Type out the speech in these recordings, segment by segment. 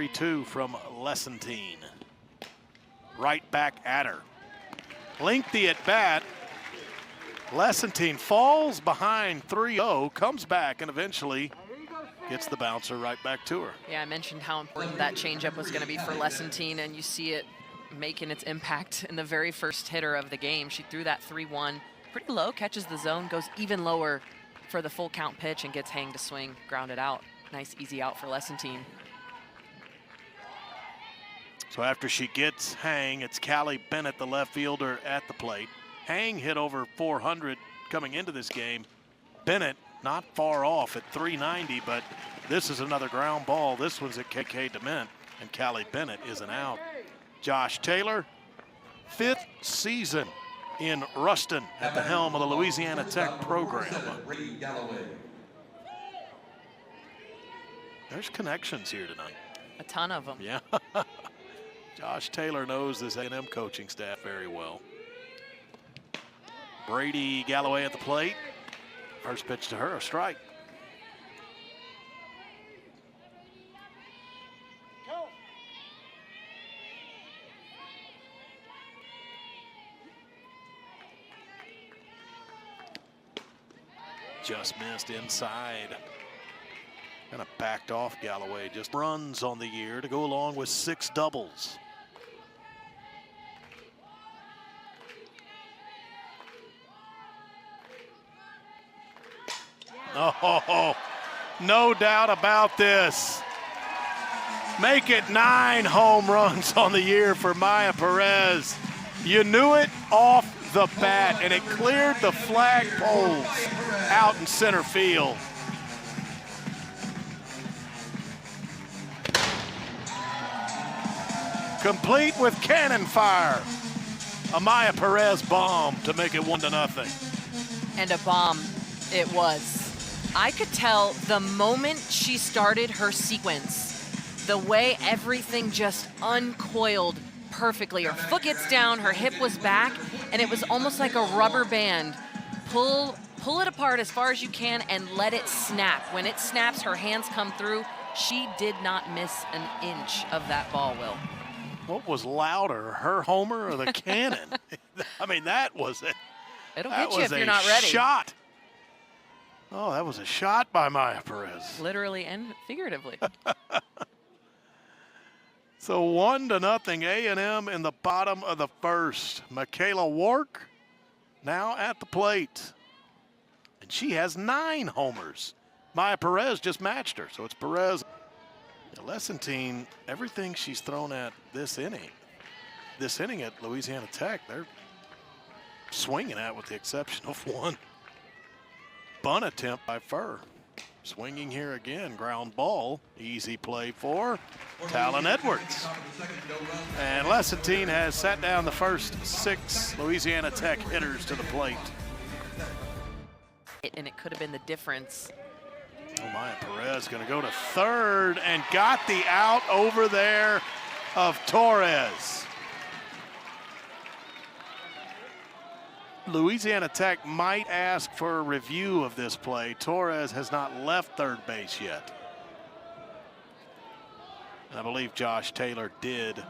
3-2 from Lessentine. Right back at her. Lengthy at bat. Lessentine falls behind 3-0, comes back, and eventually gets the bouncer right back to her. Yeah, I mentioned how important that changeup was going to be for Lessentine, and you see it making its impact in the very first hitter of the game. She threw that 3-1 pretty low, catches the zone, goes even lower for the full count pitch, and gets Hang to swing, grounded out. Nice, easy out for Lessentine. So after she gets Hang, it's Callie Bennett, the left fielder, at the plate. Hang hit over 400 coming into this game. Bennett not far off at 390, but this is another ground ball. This one's at KK Dement, and Callie Bennett is an out. Josh Taylor, 5th season in Ruston at the helm of the Louisiana Tech program. There's connections here tonight. A ton of them. Yeah. Josh Taylor knows this A&M coaching staff very well. Brady Galloway at the plate. First pitch to her, a strike. Just missed inside. Kind of backed off Galloway. Just runs on the year to go along with 6 doubles. Oh, no doubt about this. Make it 9 home runs on the year for Maya Perez. You knew it off the bat, and it cleared the flagpoles out in center field. Complete with cannon fire. A Maya Perez bomb to make it 1-0. And a bomb it was. I could tell the moment she started her sequence, the way everything just uncoiled perfectly. Her foot gets down, her hip was back, and it was almost like a rubber band. Pull it apart as far as you can and let it snap. When it snaps, her hands come through. She did not miss an inch of that ball, Will. What was louder, her homer or the cannon? I mean, that was it. It'll get you if you're not ready. Shot. Oh, that was a shot by Maya Perez. Literally and figuratively. So 1-0 A&M in the bottom of the first. Michaela Wark now at the plate. And she has 9 homers. Maya Perez just matched her, so it's Perez. Lessentine, everything she's thrown at this inning at Louisiana Tech, they're swinging at, with the exception of one bunt attempt by Furr. Swinging here again, ground ball, easy play for Talon Edwards. And Lessentine has sat down the first 6 Louisiana Tech hitters to the plate. And it could have been the difference. Oh, Maya Perez going to go to third and got the out over there of Torres. Louisiana Tech might ask for a review of this play. Torres has not left third base yet. And I believe Josh Taylor did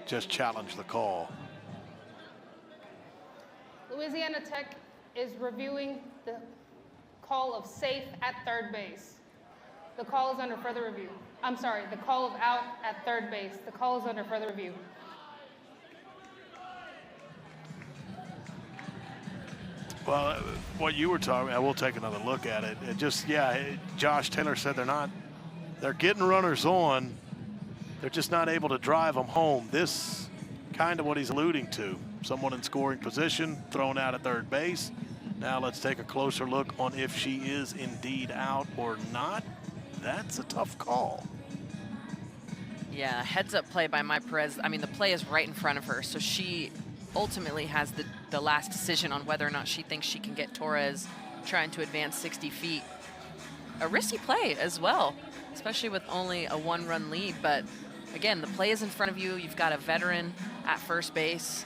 just challenge the call. Louisiana Tech is reviewing the call of safe at third base. The call is under further review. I'm sorry, the call of out at third base. The call is under further review. Well, what you were talking about, we'll take another look at it. It just, Josh Taylor said they're getting runners on. They're just not able to drive them home. This kind of what he's alluding to. Someone in scoring position, thrown out at third base. Now let's take a closer look on if she is indeed out or not. That's a tough call. Yeah, heads up play by Maya Perez. I mean, the play is right in front of her, so she ultimately has the last decision on whether or not she thinks she can get Torres trying to advance 60 feet. A risky play as well, especially with only a 1-run lead. But again, the play is in front of you. You've got a veteran at first base.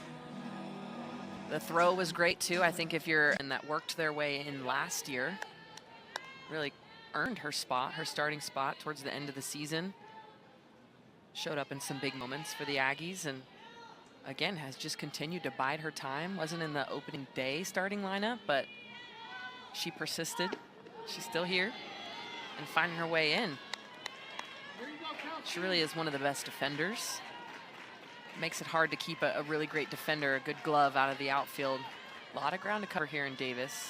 The throw was great too. I think if you're and that worked their way in last year, really earned her spot, her starting spot towards the end of the season. Showed up in some big moments for the Aggies, and again, has just continued to bide her time. Wasn't in the opening day starting lineup, but she persisted. She's still here and finding her way in. She really is one of the best defenders. Makes it hard to keep a really great defender, a good glove out of the outfield. A lot of ground to cover here in Davis.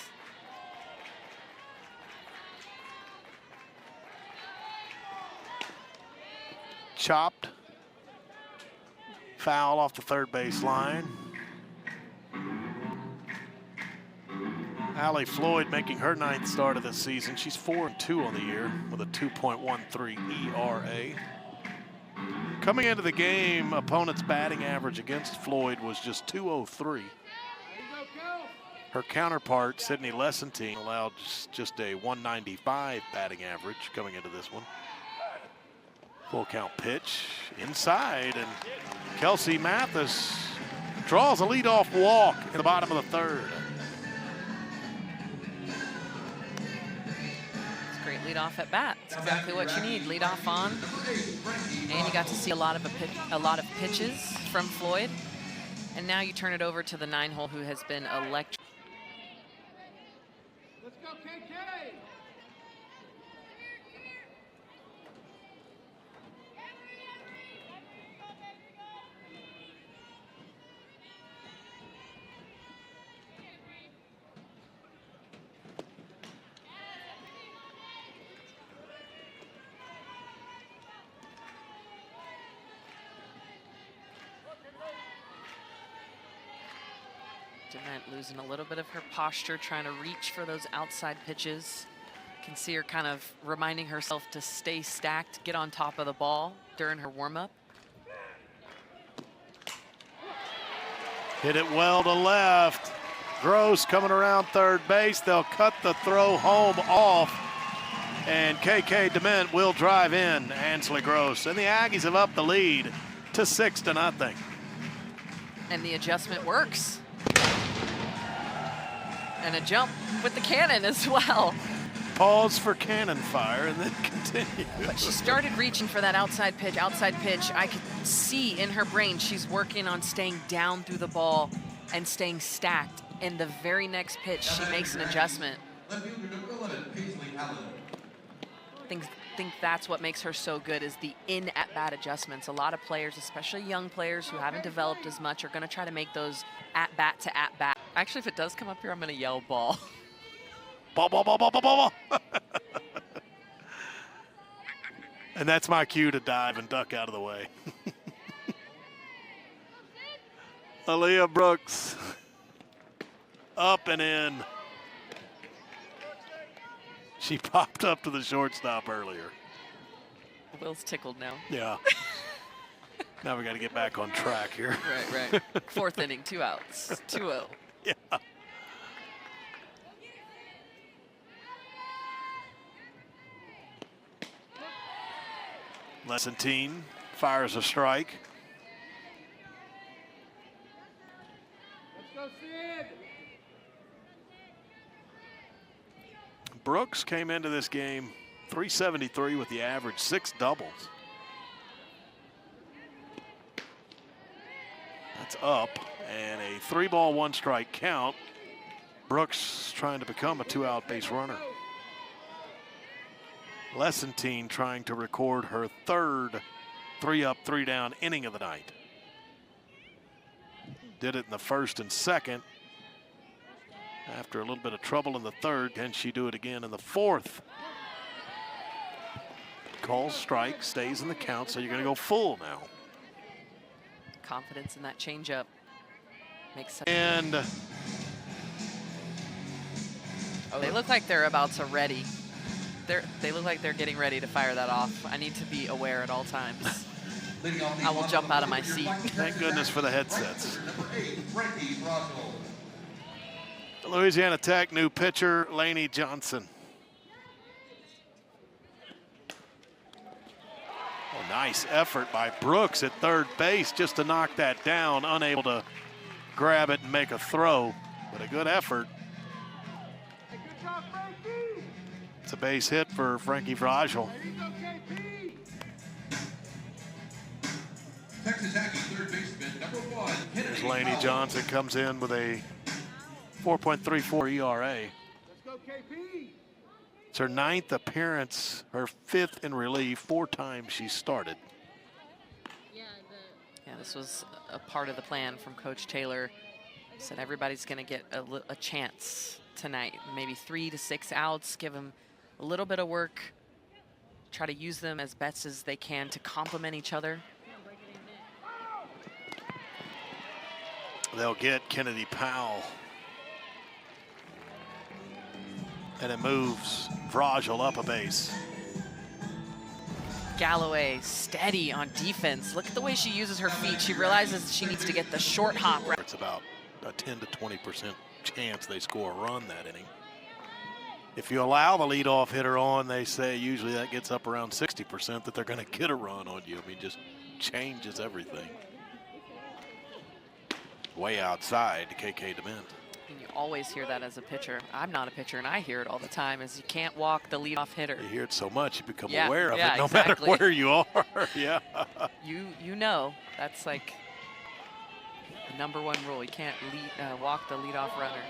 Chopped. Foul off the third base line. Allie Floyd making her 9th start of the season. She's 4-2 on the year with a 2.13 ERA. Coming into the game, opponent's batting average against Floyd was just .203. Her counterpart, Sydney Lessentine, allowed just a .195 batting average coming into this one. Full count pitch inside, and Kelsey Mathis draws a leadoff walk in the bottom of the third. It's a great leadoff at bat. It's exactly what you need. Leadoff on, and you got to see a lot of pitches from Floyd. And now you turn it over to the 9-hole who has been electric. Let's go, KK! Dement losing a little bit of her posture, trying to reach for those outside pitches. Can see her kind of reminding herself to stay stacked, get on top of the ball during her warm-up. Hit it well to left. Gross coming around third base. They'll cut the throw home off. And KK Dement will drive in Ansley Gross. And the Aggies have upped the lead to 6-0. And the adjustment works. And a jump with the cannon as well. Pause for cannon fire and then continue. But she started reaching for that outside pitch. I could see in her brain she's working on staying down through the ball and staying stacked. And the very next pitch, she makes an adjustment. Think that's what makes her so good, is the in-at-bat adjustments. A lot of players, especially young players who haven't developed as much, are going to try to make those at-bat to at-bat. Actually, if it does come up here, I'm going to yell ball. Ball, ball, ball, ball, ball, ball. And that's my cue to dive and duck out of the way. Aaliyah Brooks. Up and in. She popped up to the shortstop earlier. Will's tickled now. Yeah. Now we got to get back on track here. Right. 4th inning, 2 outs, 2-0. Yeah. Lessentine fires a strike. Let's go, Sid! Brooks came into this game .373 with the average, 6 doubles. That's up, and a 3-ball, 1-strike count. Brooks trying to become a 2-out base runner. Lessentine trying to record her 3rd 3-up, 3-down inning of the night. Did it in the 1st and 2nd. After a little bit of trouble in the 3rd, can she do it again in the 4th? Calls strike, stays in the count, so you're going to go full now. Confidence in that changeup makes sense. And they look like they're about to ready. They look like they're getting ready to fire that off. I need to be aware at all times. I will jump out of my seat. Thank goodness for the headsets. Louisiana Tech new pitcher, Lainey Johnson. Oh, nice effort by Brooks at third base just to knock that down, unable to grab it and make a throw, but a good effort. Hey, good job, Frankie! It's a base hit for Frankie Vrajel. There you go, KP! There's Lainey Johnson, comes in with a 4.34 ERA. Let's go, KP. It's her 9th appearance, her 5th in relief, 4 times she started. Yeah, this was a part of the plan from Coach Taylor. Said everybody's going to get a chance tonight. Maybe 3 to 6 outs, give them a little bit of work. Try to use them as best as they can to complement each other. They'll get Kennedy Powell. And it moves Vrajel up a base. Galloway steady on defense. Look at the way she uses her feet. She realizes she needs to get the short hop. It's about a 10 to 20% chance they score a run that inning. If you allow the leadoff hitter on, they say usually that gets up around 60% that they're going to get a run on you. I mean, just changes everything. Way outside to KK Dement. And you always hear that as a pitcher. I'm not a pitcher, and I hear it all the time, is you can't walk the leadoff hitter. You hear it so much, you become Yeah, aware of yeah, it no exactly. matter where you are. Yeah. You know, that's like the #1 rule. You can't walk the leadoff runner,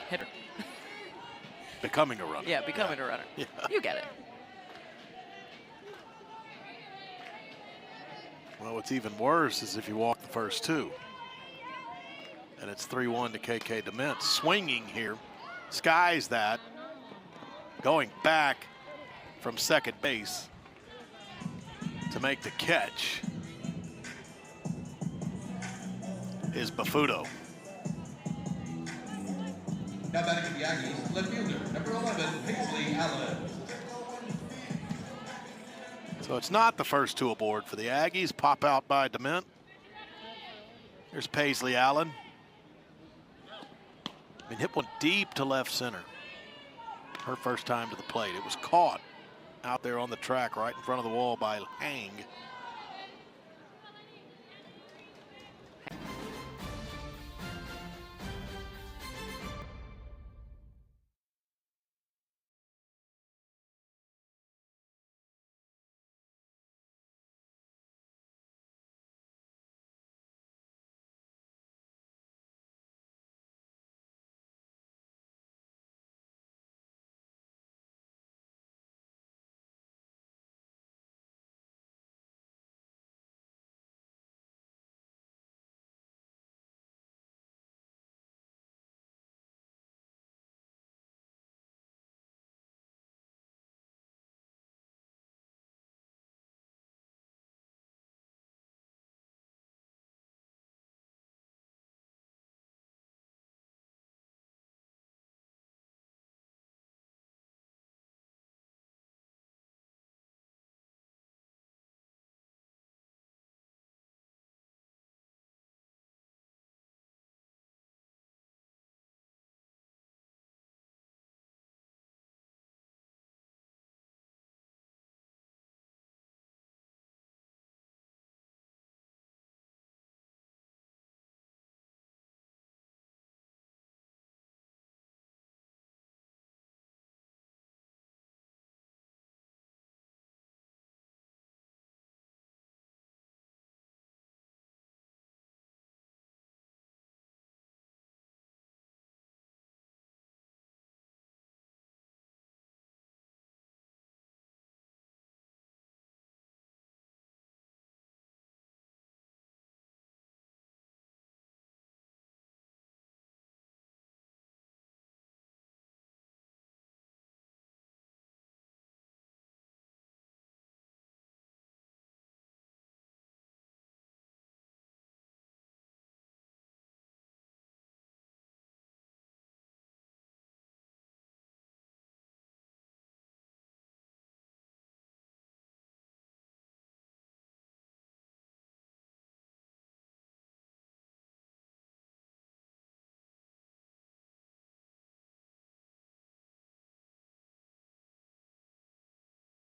hitter. Becoming a runner. Yeah, becoming a runner. Yeah. You get it. Well, what's even worse is if you walk the first 2. And it's 3-1 to KK Dement. Swinging here, skies that. Going back from second base to make the catch is Bafuto. Now batting for the Aggies, left fielder, number 11, Paisley Allen. So it's not the first 2 aboard for the Aggies. Pop out by Dement. Here's Paisley Allen. I mean, hit one deep to left center. Her first time to the plate. It was caught out there on the track right in front of the wall by Hang.